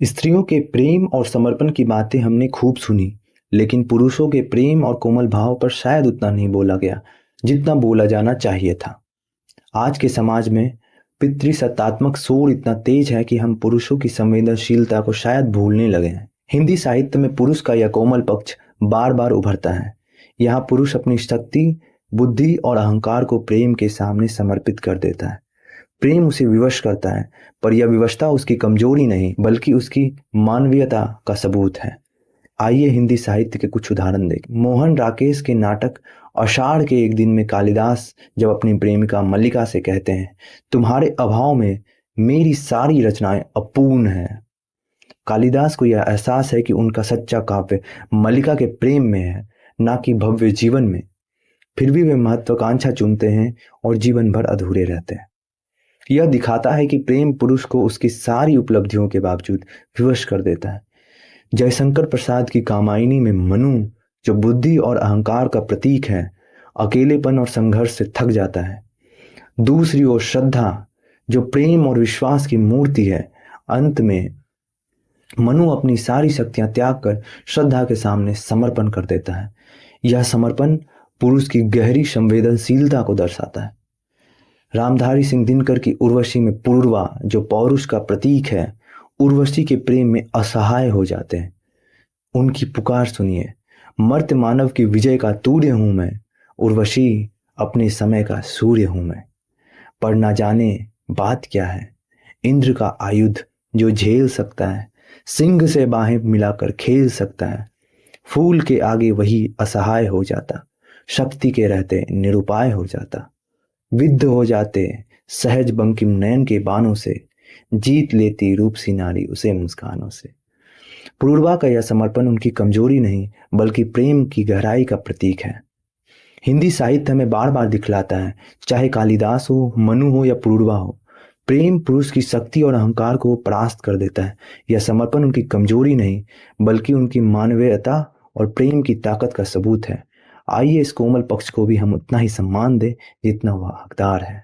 स्त्रियों के प्रेम और समर्पण की बातें हमने खूब सुनी, लेकिन पुरुषों के प्रेम और कोमल भाव पर शायद उतना नहीं बोला गया जितना बोला जाना चाहिए था। आज के समाज में पितृसत्तात्मक शोर इतना तेज है कि हम पुरुषों की संवेदनशीलता को शायद भूलने लगे हैं। हिंदी साहित्य में पुरुष का यह कोमल पक्ष बार बार उभरता है। यहाँ पुरुष अपनी शक्ति, बुद्धि और अहंकार को प्रेम के सामने समर्पित कर देता है। प्रेम उसे विवश करता है, पर यह विवशता उसकी कमजोरी नहीं बल्कि उसकी मानवीयता का सबूत है। आइए हिंदी साहित्य के कुछ उदाहरण देखें। मोहन राकेश के नाटक आषाढ़ के एक दिन में कालिदास जब अपनी प्रेमिका मल्लिका से कहते हैं, तुम्हारे अभाव में मेरी सारी रचनाएं अपूर्ण हैं। कालिदास को यह एहसास है कि उनका सच्चा काव्य मल्लिका के प्रेम में है, ना कि भव्य जीवन में। फिर भी वे महत्वाकांक्षा चुनते हैं और जीवन भर अधूरे रहते हैं। यह दिखाता है कि प्रेम पुरुष को उसकी सारी उपलब्धियों के बावजूद विवश कर देता है। जयशंकर प्रसाद की कामायनी में मनु, जो बुद्धि और अहंकार का प्रतीक है, अकेलेपन और संघर्ष से थक जाता है। दूसरी ओर श्रद्धा, जो प्रेम और विश्वास की मूर्ति है, अंत में मनु अपनी सारी शक्तियां त्याग कर श्रद्धा के सामने समर्पण कर देता है। यह समर्पण पुरुष की गहरी संवेदनशीलता को दर्शाता है। रामधारी सिंह दिनकर की उर्वशी में पूर्वा, जो पौरुष का प्रतीक है, उर्वशी के प्रेम में असहाय हो जाते हैं। उनकी पुकार सुनिए, मर्त्य मानव की विजय का तूर्य हूं मैं, उर्वशी अपने समय का सूर्य हूं मैं। पर ना जाने बात क्या है, इंद्र का आयुध जो झेल सकता है, सिंह से बाहें मिलाकर खेल सकता है। फूल के आगे वही असहाय हो जाता, शक्ति के रहते निरुपाय हो जाता। विद्ध हो जाते सहज बंकिम नयन के बाणों से, जीत लेती रूपसी नारी उसे मुस्कानों से। पूर्वा का यह समर्पण उनकी कमजोरी नहीं बल्कि प्रेम की गहराई का प्रतीक है। हिंदी साहित्य हमें बार बार दिखलाता है, चाहे कालिदास हो, मनु हो या पूर्वा हो, प्रेम पुरुष की शक्ति और अहंकार को परास्त कर देता है। यह समर्पण उनकी कमजोरी नहीं बल्कि उनकी मानवीयता और प्रेम की ताकत का सबूत है। आइए इस कोमल पक्ष को भी हम उतना ही सम्मान दें जितना वह हकदार है।